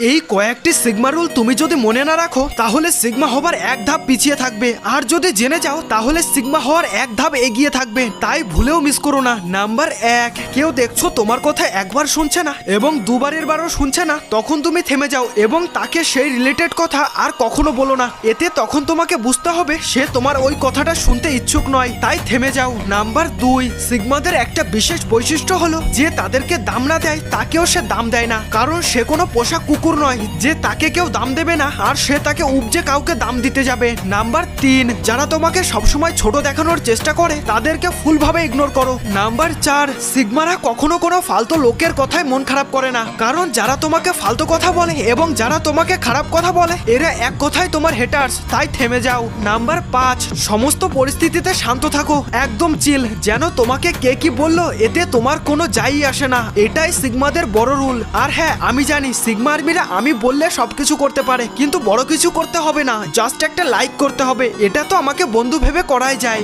এই কয়েকটি sigma rule তুমি যদি মনে না রাখো তাহলে সিগমা হবার এক ধাপ পিছিয়ে থাকবে, আর যদি জেনে যাও তাহলে সিগমা হওয়ার এক ধাপ এগিয়ে থাকবে। তাই ভুলেও মিস করো না। নাম্বার 1, কেউ দেখছো তোমার কথা একবার শুনছে না এবং দুবারের বারও শুনছে না, তখন তুমি থেমে যাও এবং তাকে সেই রিলেটেড কথা আর কখনো বলো না। এতে তখন তোমাকে বুঝতে হবে সে তোমার ওই কথাটা শুনতে ইচ্ছুক নয়, তাই থেমে যাও। নাম্বার 2, সিগমাদের একটা বিশেষ বৈশিষ্ট্য হলো যে তাদেরকে দাম না দেয় তাকেও সে দাম দেয় না, কারণ সে কোনো পোষা কুকুর নয় যে তাকে কেউ দাম দেবে না আর সে তাকে উপজে কাউকে দাম দিতে যাবে। নাম্বার 3, যারা তোমাকে সবসময় ছোট দেখানোর চেষ্টা করে তাদেরকে ফুলভাবে ইগনোর করো। নাম্বার 4, সিগমারা কখনো কোনো ফালতু লোকের কথায় মন খারাপ করে না, কারণ যারা তোমাকে ফালতু কথা বলে এবং যারা তোমাকে খারাপ কথা বলে এরা এক কথায় তোমার হেটার্স, তাই থেমে যাও। নাম্বার 5, সমস্ত পরিস্থিতিতে শান্ত থাকো, একদম চিল, যেন তোমাকে কে কি বললো এতে তোমার কোনো যাই আসে না। এটাই সিগমাদের বড় রুল। আর হ্যাঁ, আমি জানি সিগমা আর্মিরা আমি বললে সবকিছু করতে পারে, কিন্তু বড় কিছু করতে হবে না, জাস্ট একটা লাইক করতে হবে। এটা তো আমাকে বন্ধু ভেবে করাই যায়।